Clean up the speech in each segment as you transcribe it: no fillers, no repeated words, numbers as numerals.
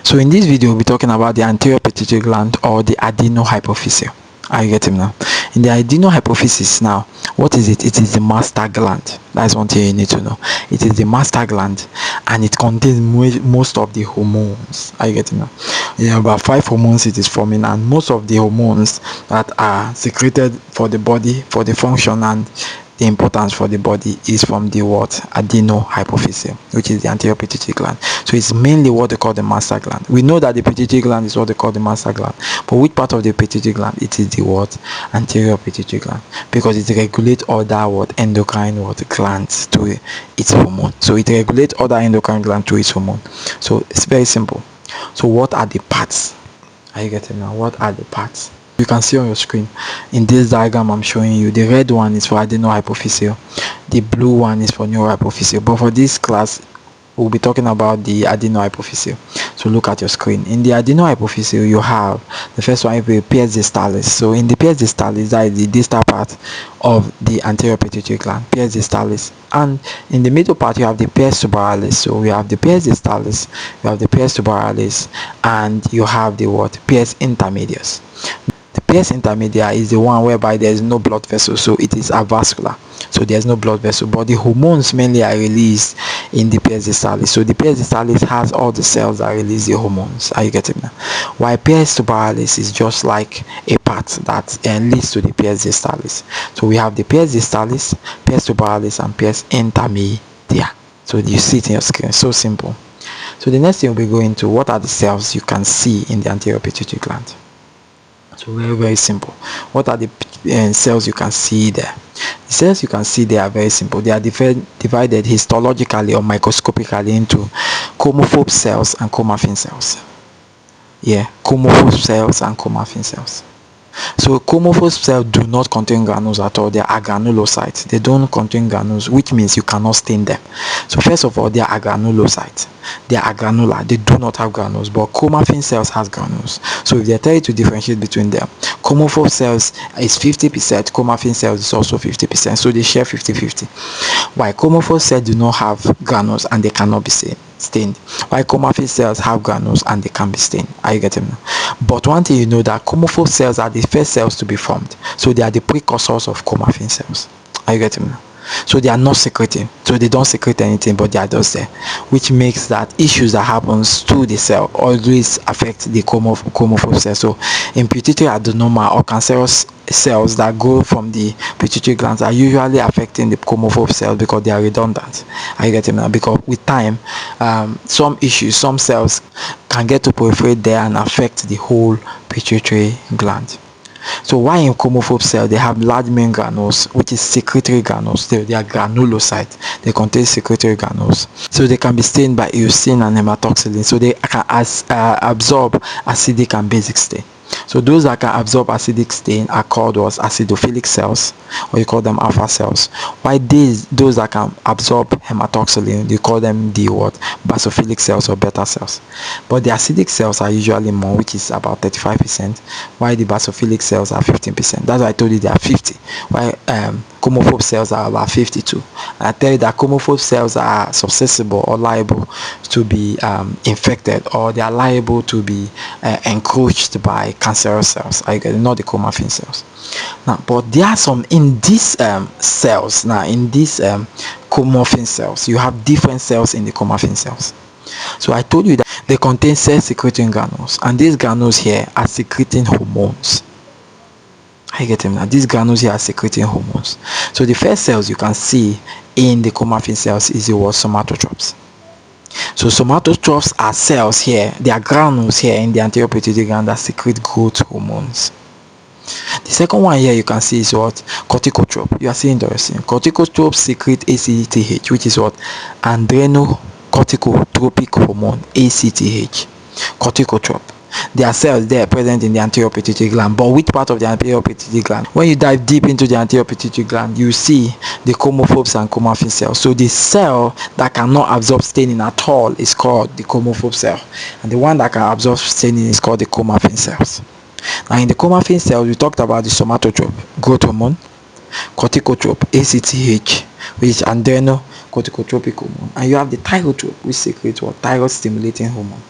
So in this video, we'll be talking about the anterior pituitary gland or the adeno-hypophyseal. Are you getting now? In the adeno-hypophysis now, what is it? It is the master gland. That's one thing you need to know. It is the master gland and it contains most of the hormones. Are you getting now? Yeah, about 5 hormones it is forming, and most of the hormones that are secreted for the body, for the function and the importance for the body is from the adeno-hypophyseal, which is the anterior pituitary gland. So it's mainly what they call the master gland. We know that the pituitary gland is what they call the master gland, but which part of the pituitary gland? It is the anterior pituitary gland, because it regulates other endocrine glands to its hormone. So it regulates other endocrine glands to its hormone. So it's very simple. So what are the parts? Are you getting now? What are the parts? You can see on your screen in this diagram I'm showing you, the red one is for adeno-hypophyseal, the blue one is for neurohypophyseal, but for this class we'll be talking about the adeno-hypophyseal. So look at your screen. In the adeno-hypophyseal, you have the first one, the pars distalis. So in the pars distalis, that is the distal part of the anterior pituitary gland, pars distalis. And in the middle part, you have the pars subaralis. So we have the pars distalis, you have the pars subaralis, and you have the pars intermedius. The pars intermedia is the one whereby there is no blood vessel, so it is avascular. So there's no blood vessel, but the hormones mainly are released in the pars distalis. So the pars distalis has all the cells that release the hormones. Are you getting me? While pars subaralis is just like a part that leads to the pars distalis. So we have the pars distalis, pars subaralis, and pars intermedia. So you see it in your screen. So simple. So the next thing we'll be going to, what are the cells you can see in the anterior pituitary gland? So very simple. What are the cells you can see there? The cells you can see there are very simple. They are divided histologically or microscopically into chromophobe cells and chromaphil cells. Yeah, chromophobe cells and chromaphil cells. So chromophobe cells do not contain granules at all. They are agranulocytes. They don't contain granules, which means you cannot stain them. So first of all, they are agranulocytes. They are agranular. They do not have granules, but chromaphil cells has granules. So if they tell you to differentiate between them, chromophobe cells is 50%, chromaphil cells is also 50%. So they share 50-50. While chromophobe cells do not have granules and they cannot be stained, while chromaphil cells have granules and they can be stained. Are you getting me? But one thing you know, that chromophobes cells are the first cells to be formed, so they are the precursors of chromaphil cells. Are you getting me? So they are not secreting, so they don't secrete anything, but they are just there, which makes that issues that happens to the cell always affect the chromophobe cell. So in pituitary adenoma or cancerous cells that go from the pituitary glands are usually affecting the chromophobe cells because they are redundant. Are you getting me? Because with time, some cells can get to proliferate there and affect the whole pituitary gland. So why in chromophobe cell they have large main granules, which is secretory granules. They are granulocytes. They contain secretory granules, so they can be stained by eosin and hematoxylin. So they can absorb acidic and basic stain. So those that can absorb acidic stain are called acidophilic cells, or you call them alpha cells. While those that can absorb hematoxylin, you call them the basophilic cells or beta cells. But the acidic cells are usually more, which is about 35%, while the basophilic cells are 15%. That's why I told you they are 50, while chromophobe cells are about 52. And I tell you that chromophobe cells are susceptible or liable to be infected, or they are liable to be encroached by cancerous cells. I get not the chromaphil cells. Now, but there are some in these cells. Now, in these chromaphil cells, you have different cells in the chromaphil cells. So I told you that they contain cell secreting granules, and these granules here are secreting hormones. I get them now. These granules here are secreting hormones. So the first cells you can see in the chromaphil cells is the somatotropes. So somatotropes are cells here. They are granules here in the anterior pituitary gland that secrete growth hormones. The second one here you can see is corticotrope. You are seeing corticotropes secrete ACTH, which is adrenocorticotropic hormone, ACTH. Corticotrope. There are cells there present in the anterior pituitary gland, but which part of the anterior pituitary gland? When you dive deep into the anterior pituitary gland, you see the chromophobes and chromaphil cells. So the cell that cannot absorb staining at all is called the chromophobe cell, and the one that can absorb staining is called the chromaphil cells. Now in the chromaphil cells, we talked about the somatotrope, growth hormone, corticotrope, ACTH, which is adrenocorticotropic hormone, and you have the thyrotrope, which secretes thyroid stimulating hormone.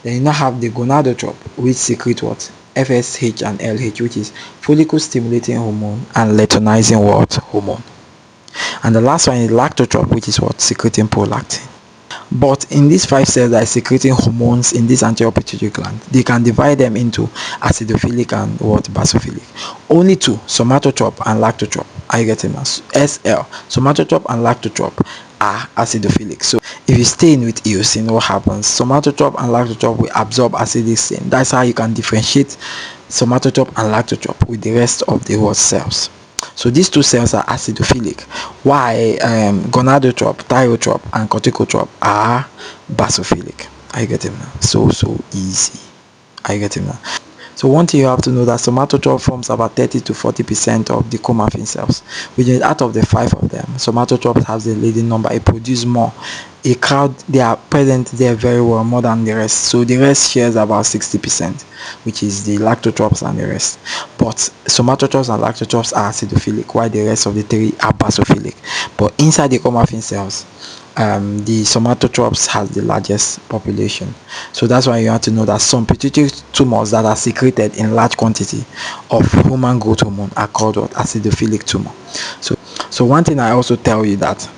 Then you now have the gonadotrope, which secrete what? FSH and LH, which is follicle stimulating hormone and luteinizing what? Hormone. And the last one is lactotrope, which is what? Secreting prolactin. But in these 5 cells that are secreting hormones in this anterior pituitary gland, they can divide them into acidophilic and what? Basophilic. Only 2, somatotrope and lactotrope. Are you getting us? SL, somatotrope and lactotrope are acidophilic. So if you stain with eosin, what happens? Somatotrope and lactotrope will absorb acidic stain. That's how you can differentiate somatotrope and lactotrope with the rest of the what cells. So these 2 cells are acidophilic, while gonadotrope, thiotrope, and corticotrope are basophilic. Are you getting now? So easy. Are you getting now? So one thing you have to know that somatotrope forms about 30 to 40% of the chromaphil cells, which is out of the 5 of them. Somatotrope has the leading number. It produces more. A crowd, they are present there very well, more than the rest. So the rest shares about 60%, which is the lactotropes and the rest. But somatotropes and lactotropes are acidophilic, while the rest of the 3 are basophilic. But inside the chromaphil cells, the somatotropes has the largest population. So that's why you have to know that some pituitary tumors that are secreted in large quantity of human growth hormone are called what? Acidophilic tumor. So one thing I also tell you that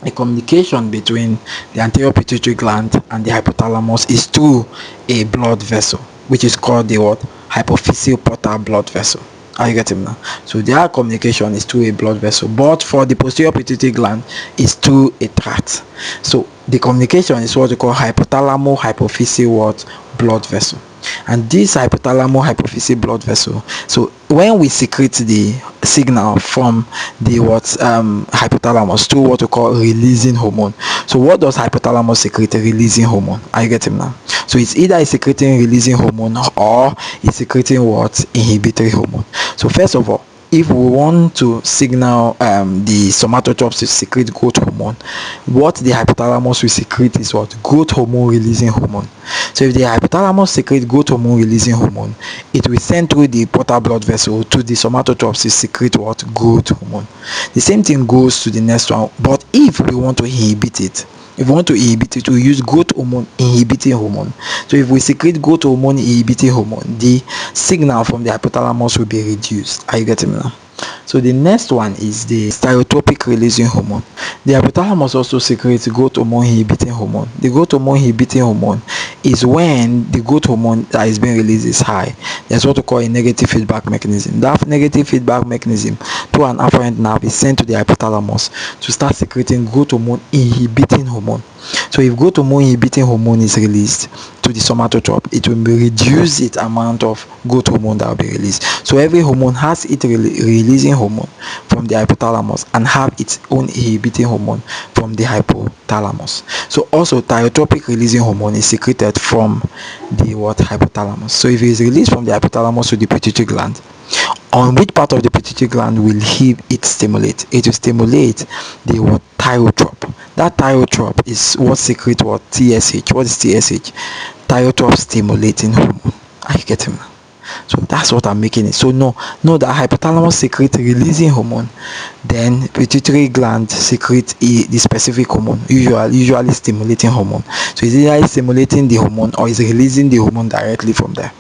the communication between the anterior pituitary gland and the hypothalamus is through a blood vessel, which is called the what? Hypophyseal portal blood vessel. Are you getting now? So their communication is through a blood vessel, but for the posterior pituitary gland is through a tract. So the communication is what we call hypothalamo-hypophyseal what? Blood vessel. And this hypothalamo-hypophyseal blood vessel, so when we secrete the signal from the hypothalamus through what we call releasing hormone. So what does hypothalamus secrete? Releasing hormone. Are you getting now? So it's either secreting releasing hormone or it's secreting what? Inhibitory hormone. So first of all, if we want to signal the somatotropes to secrete growth hormone, what the hypothalamus will secrete is what? Growth hormone releasing hormone. So if the hypothalamus secrete growth hormone releasing hormone, it will send through the portal blood vessel to the somatotropes to secrete what? Growth hormone. The same thing goes to the next one, but if we want to inhibit it, we use growth hormone inhibiting hormone. So if we secrete growth hormone inhibiting hormone, the signal from the hypothalamus will be reduced. Are you getting me now? So the next one is the stereotropic releasing hormone. The hypothalamus also secretes growth hormone inhibiting hormone. The growth hormone inhibiting hormone is when the growth hormone that is being released is high. There's what we call a negative feedback mechanism. That negative feedback mechanism through an afferent nerve is sent to the hypothalamus to start secreting growth hormone inhibiting hormone. So if growth hormone inhibiting hormone is released to the somatotrope, it will reduce its amount of growth hormone that will be released. So every hormone has its releasing hormone from the hypothalamus and have its own inhibiting hormone from the hypothalamus. So also thiotropic releasing hormone is secreted from the hypothalamus. So if it is released from the hypothalamus to the pituitary gland, on which part of the pituitary gland will it stimulate? It will stimulate the thiotrope. That thiotrope is what secretes what? TSH. What is TSH? Thiotrope stimulating hormone. Are you getting me? So that's what I'm making it. So know that hypothalamus secretes releasing hormone, then pituitary gland secretes the specific hormone, usually stimulating hormone. So it's either stimulating the hormone or is releasing the hormone directly from there.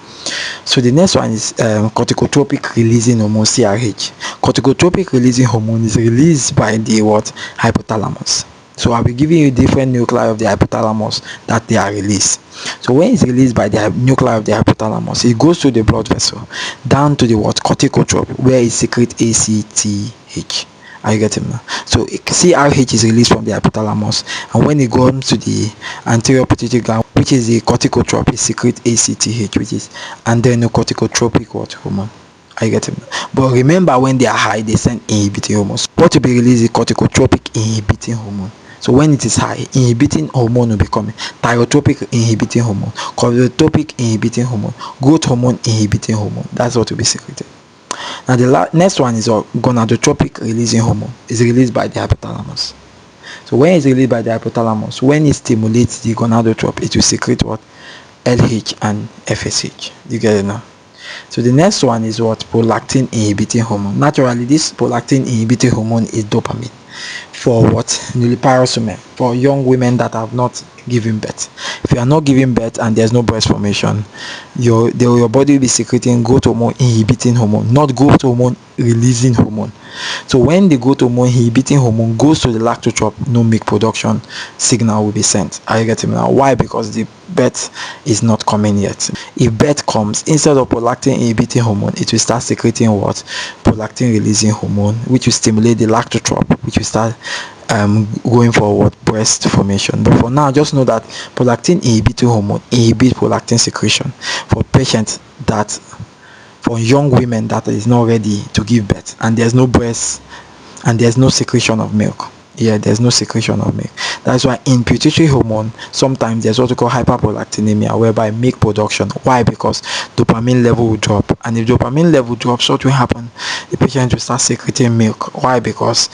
So the next one is corticotropic releasing hormone, CRH. Corticotropic releasing hormone is released by the hypothalamus. So I'll be giving you different nuclei of the hypothalamus that they are released. So when it's released by the nuclei of the hypothalamus, it goes to the blood vessel down to the corticotrope where it secretes ACTH. Are you getting me? So CRH is released from the hypothalamus, and when it goes to the anterior pituitary gland, which is the corticotrope, it secretes ACTH, which is adrenocorticotropic hormone. Are you getting me? But remember, when they are high, they send inhibiting hormones. What will be released is corticotropic inhibiting hormone. So when it is high, inhibiting hormone will become thiotropic inhibiting hormone, corticotropic inhibiting hormone, growth hormone inhibiting hormone. That's what will be secreted. Now the next one is gonadotropic releasing hormone. It's released by the hypothalamus. So when it's released by the hypothalamus, when it stimulates the gonadotrope, it will secrete what? LH and FSH. You get it now? So the next one is what? Prolactin inhibiting hormone. Naturally, this prolactin inhibiting hormone is dopamine for what? Nulliparous women. for young women that have not given birth. If you are not giving birth and there's no breast formation, your body will be secreting growth hormone inhibiting hormone, not growth hormone releasing hormone. So when the growth hormone inhibiting hormone goes to the lactotrope, no milk production signal will be sent. Are you getting me now? Why? Because the birth is not coming yet. If birth comes, instead of prolactin inhibiting hormone, it will start secreting what? Prolactin releasing hormone, which will stimulate the lactotrope, which will start going forward breast formation. But for now, just know that prolactin inhibiting hormone inhibits prolactin secretion for patients that, for young women that is not ready to give birth and there's no breast and there's no secretion of milk. There's no secretion of milk. That's why in pituitary hormone sometimes there's what we call hyperprolactinemia, whereby milk production. Why? Because dopamine level will drop, and if dopamine level drops, what will happen? The patient will start secreting milk. Why? Because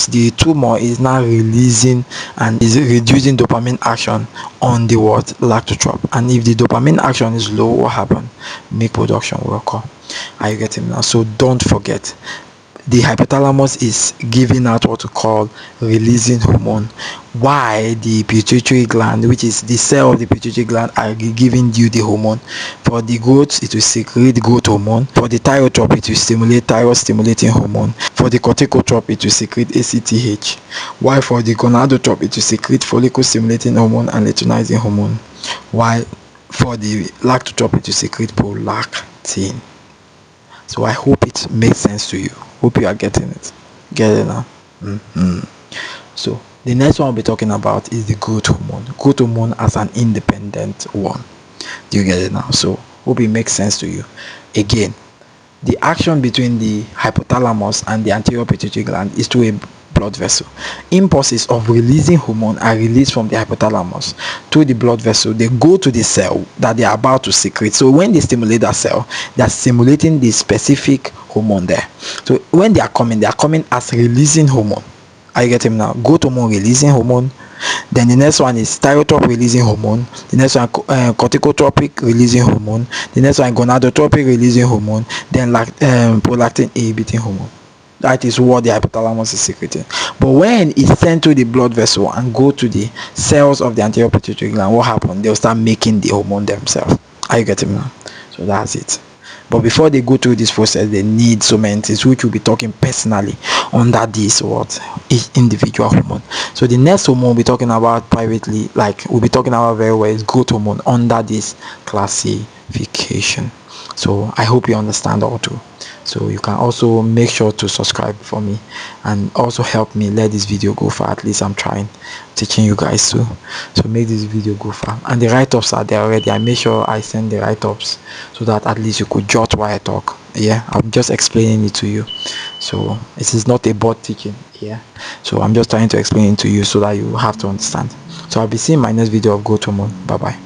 the tumor is now releasing and is reducing dopamine action on the lactotrope, and if the dopamine action is low, what happens? Milk production will occur. Are you getting now? So don't forget, the hypothalamus is giving out what we call releasing hormone, why the pituitary gland, which is the cell of the pituitary gland, are giving you the hormone. For the growth, it will secrete growth hormone. For the thyrotrope, it will stimulate thyroid stimulating hormone. For the corticotrope, it will secrete ACTH. While for the gonadotrope, it will secrete follicle stimulating hormone and luteinizing hormone. While for the lactotrope, it will secrete prolactin. So I hope it makes sense to you. Hope you are getting it. Get it now? So the next one we'll be talking about is the growth hormone. Growth hormone as an independent one. Do you get it now? So hope it makes sense to you. Again, the action between the hypothalamus and the anterior pituitary gland is through a blood vessel. Impulses of releasing hormone are released from the hypothalamus through the blood vessel. They go to the cell that they are about to secrete. So when they stimulate that cell, they are stimulating the specific hormone there. So when they are coming as releasing hormone. Are you getting now? Growth hormone releasing hormone. Then the next one is thyrotrope releasing hormone. The next one corticotropic releasing hormone. The next one gonadotropic releasing hormone. Then prolactin inhibiting hormone. That is what the hypothalamus is secreting. But when it's sent to the blood vessel and go to the cells of the anterior pituitary gland, what happens? They'll start making the hormone themselves. Are you getting me now? So that's it. But before they go through this process, they need so many things, which we'll be talking personally under this each individual hormone. So the next hormone we'll be talking about privately, like we'll be talking about very well, is growth hormone under this classification. So I hope you understand all too. So you can also make sure to subscribe for me and also help me let this video go far. At least I'm trying teaching you guys too. So make this video go far. And the write-ups are there already. I make sure I send the write-ups so that at least you could jot while I talk. I'm just explaining it to you. So this is not a board teaching. So I'm just trying to explain it to you so that you have to understand. So I'll be seeing my next video of growth hormone. Bye bye.